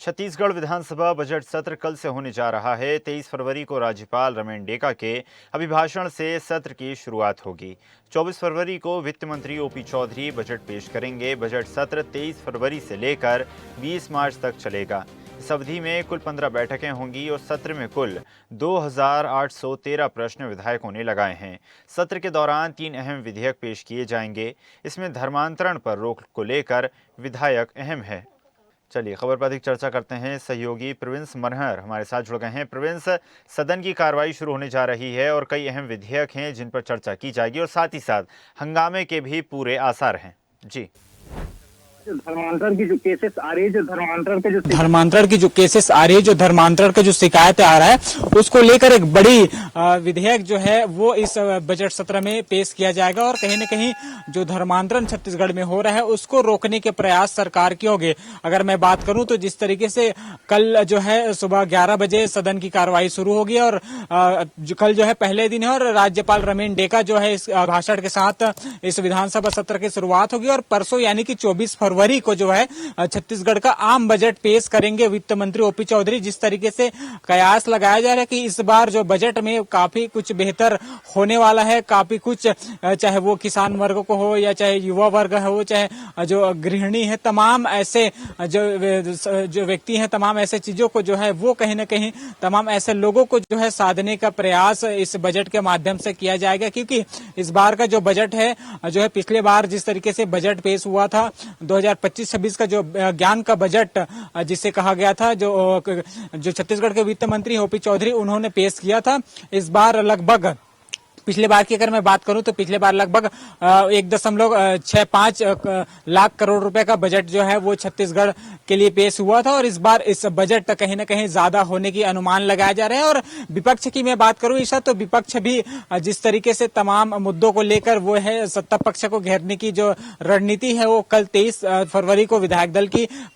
छत्तीसगढ़ विधानसभा budget सत्र कल से होने जा रहा है। 23 फरवरी को राज्यपाल रमेन डेका के अभिभाषण से सत्र की शुरुआत होगी। 24 फरवरी को वित्त मंत्री ओपी चौधरी बजट पेश करेंगे। बजट सत्र 23 फरवरी से लेकर 20 मार्च तक चलेगा। इस अवधि में कुल 15 बैठकें होंगी और सत्र में कुल 2813 प्रश्न विधायकों ने लगाए हैं। सत्र के दौरान 3 अहम विधेयक पेश किए जाएंगे। इसमें धर्मांतरण पर रोक को लेकर विधायक अहम है। चलिए खबर पर अधिक चर्चा करते हैं। सहयोगी प्रिंस मनहर हमारे साथ जुड़ गए हैं। प्रिंस, सदन की कार्रवाई शुरू होने जा रही है और कई अहम विधेयक हैं जिन पर चर्चा की जाएगी और साथ ही साथ हंगामे के भी पूरे आसार हैं। जी, धर्मांतरण की जो केसेस आ रही है, जो धर्मांतरण के जो शिकायत आ रहा है, उसको लेकर एक बड़ी विधेयक जो है वो इस बजट सत्र में पेश किया जाएगा और कहीं न कहीं जो धर्मांतरण छत्तीसगढ़ में हो रहा है उसको रोकने के प्रयास सरकार के होंगे। अगर मैं बात करूं तो जिस तरीके से कल जो है सुबह 11 बजे सदन की कार्रवाई शुरू होगी और कल जो है पहले दिन है और राज्यपाल रमेन डेका जो है इस भाषण के साथ इस विधानसभा सत्र की शुरुआत होगी और परसों यानी कि 24 फरवरी को जो है छत्तीसगढ़ का आम बजट पेश करेंगे वित्त मंत्री ओपी चौधरी। जिस तरीके से कयास लगाया जा रहा है कि इस बार जो बजट में काफी कुछ बेहतर होने वाला है, काफी कुछ चाहे वो किसान वर्ग को हो या चाहे युवा वर्ग हो, चाहे जो गृहिणी है, तमाम ऐसे जो व्यक्ति हैं, तमाम ऐसे चीजों को जो है वो कहीं न कहीं तमाम ऐसे लोगों को जो है साधने का प्रयास इस बजट के माध्यम से किया जाएगा। क्योंकि इस बार का जो बजट है जो है पिछले बार जिस तरीके से बजट पेश हुआ था 2025-26 का जो ज्ञान का बजट जिसे कहा गया था, जो छत्तीसगढ़ के वित्त मंत्री ओपी चौधरी उन्होंने पेश किया था, इस बार लगभग पिछले बार की अगर मैं बात करूं तो पिछले बार लगभग 1.65 लाख करोड़ रुपए का बजट जो है वो छत्तीसगढ़ के लिए पेश हुआ था और इस बार इस बजट कहीं न कहीं ज्यादा होने की अनुमान लगाया जा रहा है। और विपक्ष की मैं बात करूं ईशा, तो विपक्ष भी जिस तरीके से तमाम मुद्दों को लेकर वो है सत्ता पक्ष को घेरने की जो रणनीति है वो कल 23 फरवरी को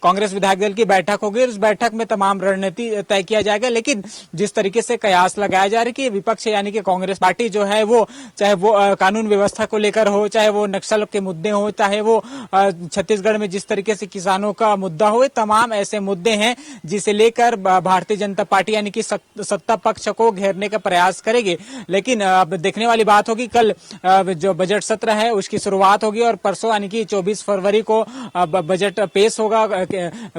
कांग्रेस विधायक दल की बैठक होगी। उस बैठक में तमाम रणनीति तय किया जाएगा। लेकिन जिस तरीके से कयास लगाया जा रहा है कि विपक्ष यानी कि कांग्रेस पार्टी जो है वो चाहे वो कानून व्यवस्था को लेकर हो, चाहे वो नक्सल के मुद्दे हो, चाहे वो छत्तीसगढ़ में जिस तरीके से किसानों का मुद्दा हो, तमाम ऐसे मुद्दे हैं जिसे लेकर भारतीय जनता पार्टी यानी कि सत्ता पक्ष को घेरने का प्रयास करेगी। लेकिन अब देखने वाली बात होगी कल जो बजट सत्र है उसकी शुरुआत होगी और परसों यानी कि 24 फरवरी को बजट पेश होगा।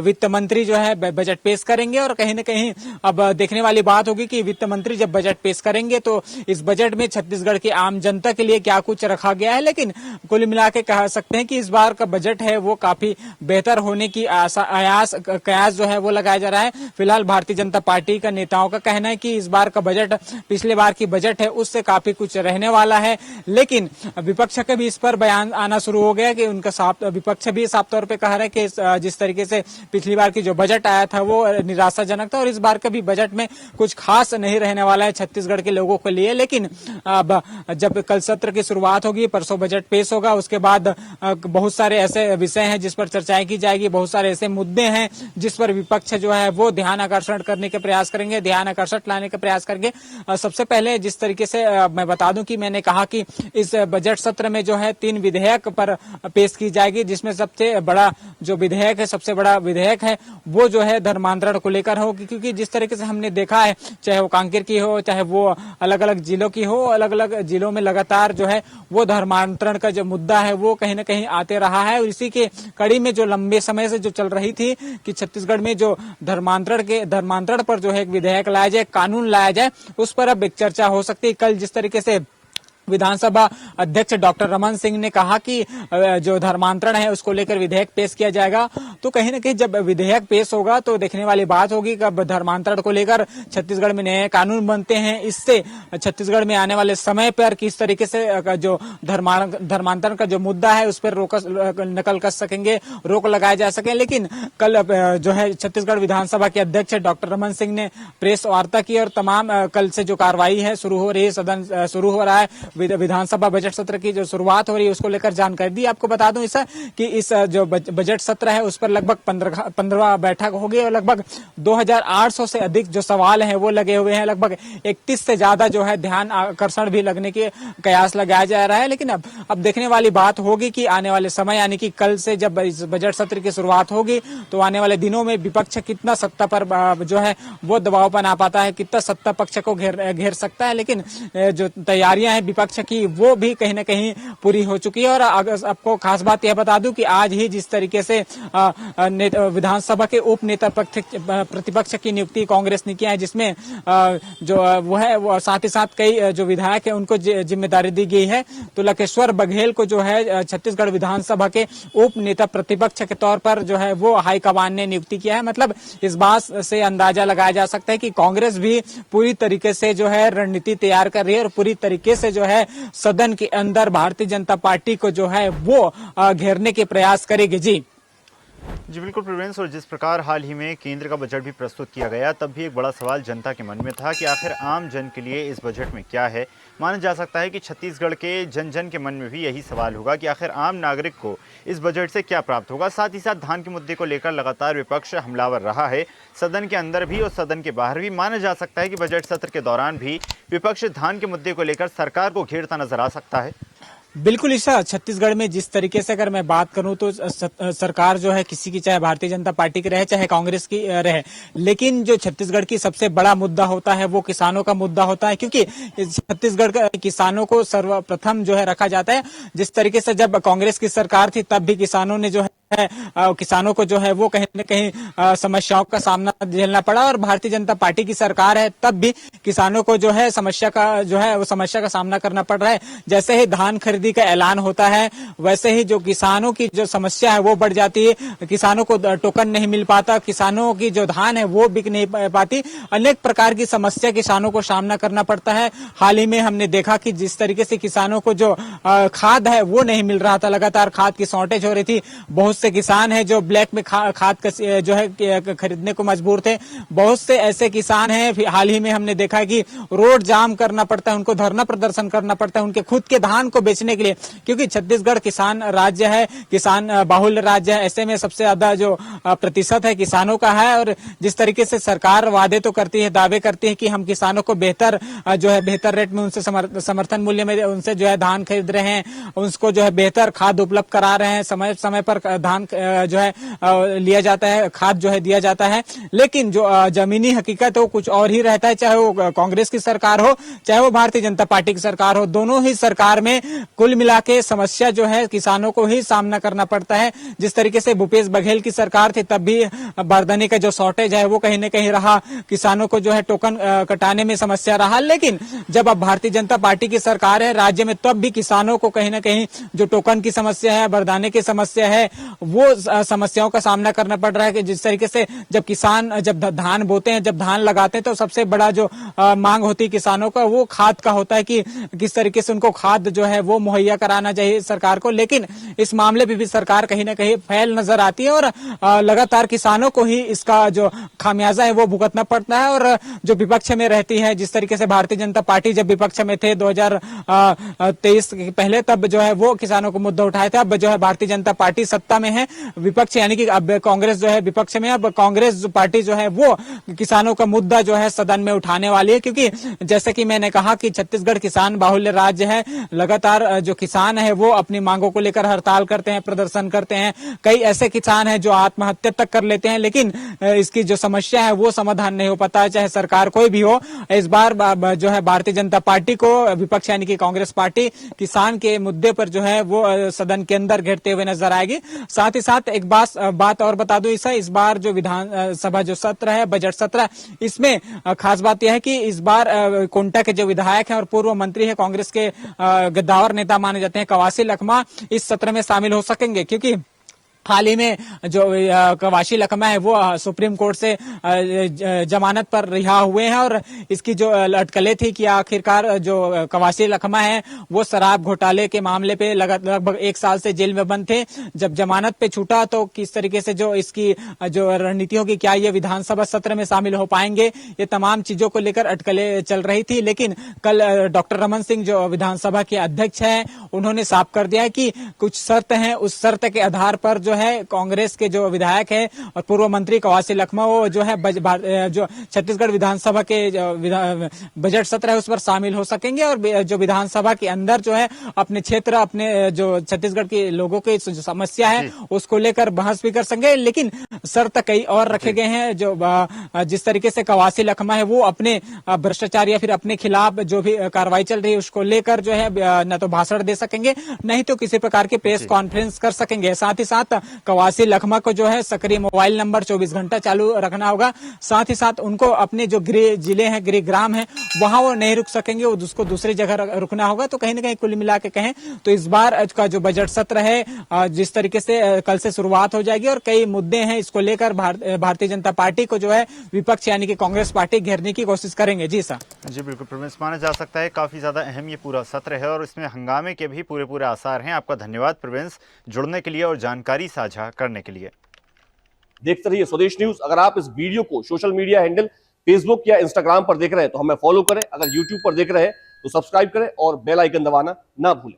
वित्त मंत्री जो है बजट पेश करेंगे और कहीं न कहीं अब देखने वाली बात होगी कि वित्त मंत्री जब बजट पेश करेंगे तो इस बजट में छत्तीसगढ़ की आम जनता के लिए क्या कुछ रखा गया है। लेकिन कुल मिला के कह सकते हैं कि इस बार का बजट है वो काफी बेहतर होने की कयास जो है वो लगाया जा रहा है। फिलहाल भारतीय जनता पार्टी का नेताओं का कहना है कि इस बार का बजट पिछले बार की बजट है उससे काफी कुछ रहने वाला है। लेकिन विपक्ष का भी इस पर बयान आना शुरू हो गया कि उनका विपक्ष भी साफ तौर पर कह रहा है कि जिस तरीके से पिछली बार की जो बजट आया था वो निराशाजनक था और इस बार का भी बजट में कुछ खास नहीं रहने वाला है छत्तीसगढ़ के लोगों के लिए। लेकिन अब जब कल सत्र की शुरुआत होगी, परसों बजट पेश होगा, उसके बाद बहुत सारे ऐसे विषय हैं जिस पर चर्चाएं की जाएगी, बहुत सारे ऐसे मुद्दे हैं जिस पर विपक्ष जो है वो ध्यान आकर्षण करने के प्रयास करेंगे, ध्यान आकर्षण लाने का प्रयास करेंगे। सबसे पहले जिस तरीके से मैं बता दूं कि मैंने कहा कि इस बजट सत्र में जो है 3 विधेयक पर पेश की जाएगी, जिसमें सबसे बड़ा जो विधेयक है, सबसे बड़ा विधेयक है वो जो है धर्मांतरण को लेकर होगी। क्योंकि जिस तरीके से हमने देखा है, चाहे वो कांकेर की हो, चाहे वो अलग अलग जिलों की हो, अलग अलग जिलों में लगातार जो है वो धर्मांतरण का जो मुद्दा है वो कहीं न कहीं आते रहा है। और इसी के कड़ी में जो लंबे समय से जो चल रही थी कि छत्तीसगढ़ में जो धर्मांतरण पर जो है एक विधेयक लाया जाए, कानून लाया जाए, उस पर अब एक चर्चा हो सकती है। कल जिस तरीके से विधानसभा अध्यक्ष डॉक्टर रमन सिंह ने कहा कि जो धर्मांतरण है उसको लेकर विधेयक पेश किया जाएगा, तो कहीं न कहीं जब विधेयक पेश होगा तो देखने वाली बात होगी कि अब धर्मांतरण को लेकर छत्तीसगढ़ में नए कानून बनते हैं। इससे छत्तीसगढ़ में आने वाले समय पर किस तरीके से जो धर्मांतरण का जो मुद्दा है उस पर नकल कर सकेंगे, रोक लगाए जा सके। लेकिन कल जो है छत्तीसगढ़ विधानसभा के अध्यक्ष डॉक्टर रमन सिंह ने प्रेस वार्ता की और तमाम कल से जो कार्रवाई है शुरू हो रही है, सदन शुरू हो रहा है, विधानसभा बजट सत्र की जो शुरुआत हो रही है उसको लेकर जानकारी दी। आपको बता दूं ऐसा कि इस जो बजट सत्र है उस पर लगभग 15 बैठक होगी और लगभग 2800 से अधिक जो सवाल हैं वो लगे हुए हैं। लगभग 31 से ज्यादा जो है ध्यान आकर्षण भी लगने के कयास लगाया जा रहा है। लेकिन अब देखने वाली बात होगी कि आने वाले समय यानी कि कल से जब इस बजट सत्र की शुरुआत होगी तो आने वाले दिनों में विपक्ष कितना सत्ता पर जो है वो दबाव बना पाता है, कितना सत्ता पक्ष को घेर सकता है। लेकिन जो तैयारियां हैं विपक्ष की वो भी कहीं ना कहीं पूरी हो चुकी है। और आपको खास बात यह बता दूं कि आज ही जिस तरीके से विधानसभा के उप नेता प्रतिपक्ष की नियुक्ति कांग्रेस ने किया है, जिसमें जो वो है वो साथ ही साथ कई जो विधायक है उनको जिम्मेदारी दी गई है। तो लकेश्वर बघेल को जो है छत्तीसगढ़ विधानसभा के उप नेता प्रतिपक्ष के तौर पर जो है वो हाईकमान ने नियुक्ति किया है। मतलब इस बात से अंदाजा लगाया जा सकता है कि कांग्रेस भी पूरी तरीके से जो है रणनीति तैयार कर रही है और पूरी तरीके से जो है सदन के अंदर भारतीय जनता पार्टी को जो है वो घेरने के प्रयास करेगी। जी बिल्कुल प्रिवेंस। और जिस प्रकार हाल ही में केंद्र का बजट भी प्रस्तुत किया गया, तब भी एक बड़ा सवाल जनता के मन में था कि आखिर आम जन के लिए इस बजट में क्या है। माना जा सकता है कि छत्तीसगढ़ के जन जन के मन में भी यही सवाल होगा कि आखिर आम नागरिक को इस बजट से क्या प्राप्त होगा। साथ ही साथ धान के मुद्दे को लेकर लगातार विपक्ष हमलावर रहा है, सदन के अंदर भी और सदन के बाहर भी। माना जा सकता है कि बजट सत्र के दौरान भी विपक्ष धान के मुद्दे को लेकर सरकार को घेरता नजर आ सकता है। बिल्कुल ईशा, छत्तीसगढ़ में जिस तरीके से अगर मैं बात करूं तो सरकार जो है किसी की, चाहे भारतीय जनता पार्टी की रहे चाहे कांग्रेस की रहे, लेकिन जो छत्तीसगढ़ की सबसे बड़ा मुद्दा होता है वो किसानों का मुद्दा होता है। क्योंकि छत्तीसगढ़ के किसानों को सर्वप्रथम जो है रखा जाता है। जिस तरीके से जब कांग्रेस की सरकार थी तब भी किसानों ने जो है किसानों को जो है वो कहीं न कहीं समस्याओं का सामना झेलना पड़ा। और भारतीय जनता पार्टी की सरकार है तब भी किसानों को जो है समस्या का सामना करना पड़ रहा है। जैसे ही धान खरीदी का ऐलान होता है वैसे ही जो किसानों की जो समस्या है वो बढ़ जाती है। किसानों को टोकन नहीं मिल पाता, किसानों की जो धान है वो बिक नहीं पाती, अनेक प्रकार की समस्या किसानों को सामना करना पड़ता है। हाल ही में हमने देखा कि जिस तरीके से किसानों को जो खाद है वो नहीं मिल रहा था, लगातार खाद की शॉर्टेज हो रही थी। बहुत से किसान हैं जो ब्लैक में खाद जो है खरीदने को मजबूर थे। बहुत से ऐसे किसान हैं, हाल ही में हमने देखा कि रोड जाम करना पड़ता है, उनको धरना प्रदर्शन करना पड़ता है उनके खुद के धान को बेचने के लिए। क्योंकि छत्तीसगढ़ किसान राज्य है, किसान बाहुल्य राज्य है, ऐसे में सबसे ज्यादा जो प्रतिशत है किसानों का है। और जिस तरीके से सरकार वादे तो करती है, दावे करती है कि हम किसानों को बेहतर रेट में उनसे समर्थन मूल्य में उनसे जो है धान खरीद रहे हैं, उसको जो है बेहतर खाद उपलब्ध करा रहे हैं, समय समय पर धान जो है लिया जाता है, खाद जो है दिया जाता है। लेकिन जो जमीनी हकीकत है वो कुछ और ही रहता है, चाहे वो कांग्रेस की सरकार हो चाहे वो भारतीय जनता पार्टी की सरकार हो। दोनों ही सरकार में कुल मिला के समस्या जो है किसानों को ही सामना करना पड़ता है। जिस तरीके से भूपेश बघेल की सरकार थी तब भी बारदाने का जो शॉर्टेज है वो कहीं न कहीं रहा, किसानों को जो है टोकन कटाने में समस्या रहा। लेकिन जब अब भारतीय जनता पार्टी की सरकार है राज्य में तब भी किसानों को कहीं न कहीं जो टोकन की समस्या है, बारदाने की समस्या है, वो समस्याओं का सामना करना पड़ रहा है। कि जिस तरीके से जब किसान जब धान बोते हैं, जब धान लगाते हैं तो सबसे बड़ा जो मांग होती है किसानों का वो खाद का होता है कि किस तरीके से उनको खाद जो है वो मुहैया कराना चाहिए सरकार को। लेकिन इस मामले में भी सरकार कहीं ना कहीं फेल नजर आती है और लगातार किसानों को ही इसका जो खामियाजा है वो भुगतना पड़ता है। और जो विपक्ष में रहती है, जिस तरीके से भारतीय जनता पार्टी जब विपक्ष में थे 2023 पहले, तब जो है वो किसानों को मुद्दा उठाया था। अब जो है भारतीय जनता पार्टी सत्ता में है, विपक्ष यानी कि अब कांग्रेस जो है विपक्ष में, अब कांग्रेस पार्टी जो है वो किसानों का मुद्दा जो है सदन में उठाने वाली है। क्योंकि जैसे कि मैंने कहा कि छत्तीसगढ़ किसान बाहुल्य राज्य है, लगातार जो किसान है वो अपनी मांगों को लेकर हड़ताल करते हैं, प्रदर्शन करते हैं। कई ऐसे किसान हैं जो आत्महत्या तक कर लेते हैं, लेकिन इसकी जो समस्या है वो समाधान नहीं हो पाता है, चाहे सरकार कोई भी हो। इस बार जो है भारतीय जनता पार्टी को विपक्ष यानी कि कांग्रेस पार्टी किसान के मुद्दे पर जो है वो सदन के अंदर घेरते हुए नजर आएगी। साथ ही साथ एक बात और बता दूं, इस बार जो विधानसभा जो सत्र है, बजट सत्र, इसमें खास बात यह है कि इस बार कोंटा के जो विधायक हैं और पूर्व मंत्री है, कांग्रेस के गद्दावर नेता माने जाते हैं कवासी लखमा, इस सत्र में शामिल हो सकेंगे। क्योंकि हाल ही में जो कवाशी लखमा है वो सुप्रीम कोर्ट से जमानत पर रिहा हुए हैं और इसकी जो अटकलें थी कि आखिरकार जो कवाशी लखमा है वो शराब घोटाले के मामले पे लगभग 1 साल से जेल में बंद थे। जब जमानत पे छूटा तो किस तरीके से जो इसकी जो रणनीति होगी, क्या ये विधानसभा सत्र में शामिल हो पाएंगे, ये तमाम चीजों को लेकर अटकलें चल रही थी। लेकिन कल डॉक्टर रमन सिंह जो विधानसभा के अध्यक्ष हैं उन्होंने साफ कर दिया कि कुछ शर्त हैं, उस शर्त के आधार पर जो है कांग्रेस के जो विधायक है और पूर्व मंत्री कवासी लखमा वो जो है जो छत्तीसगढ़ विधानसभा के बजट सत्र है उस पर शामिल हो सकेंगे और जो विधानसभा के अंदर जो है अपने क्षेत्र, अपने जो छत्तीसगढ़ के लोगों की जो समस्या है उसको लेकर बहस भी कर सकेंगे। लेकिन शर्त कई और रखे गए हैं। जो जिस तरीके से कवासी लखमा है वो अपने भ्रष्टाचार या फिर अपने खिलाफ जो भी कार्रवाई चल रही है उसको लेकर जो है न तो भाषण दे सकेंगे, नहीं तो किसी प्रकार की प्रेस कॉन्फ्रेंस कर सकेंगे। साथ ही साथ कवासी लखमा को जो है सक्रिय मोबाइल नंबर 24 घंटा चालू रखना होगा। साथ ही साथ उनको अपने जो गृह जिले हैं, गृह ग्राम है, वहां वो नहीं रुक सकेंगे, उसको दूसरी जगह रुकना होगा। तो कहीं ना कहीं कुल मिला के कहें तो इस बार का जो बजट सत्र है जिस तरीके से कल से शुरुआत हो जाएगी और कई मुद्दे हैं, इसको लेकर भारतीय जनता पार्टी को जो है विपक्ष यानी कि कांग्रेस पार्टी घेरने की कोशिश करेंगे। जी सर। जी बिल्कुल प्रवीण, माना जा सकता है काफ़ी ज़्यादा अहम ये पूरा सत्र है और इसमें हंगामे के भी पूरे आसार हैं। आपका धन्यवाद प्रवीण, जुड़ने के लिए और जानकारी साझा करने के लिए। देखते रहिए स्वदेश न्यूज। अगर आप इस वीडियो को सोशल मीडिया हैंडल फेसबुक या इंस्टाग्राम पर देख रहे हैं तो हमें फॉलो करें, अगर यूट्यूब पर देख रहे हैं तो सब्सक्राइब करें और बेल आइकन दबाना ना भूलें।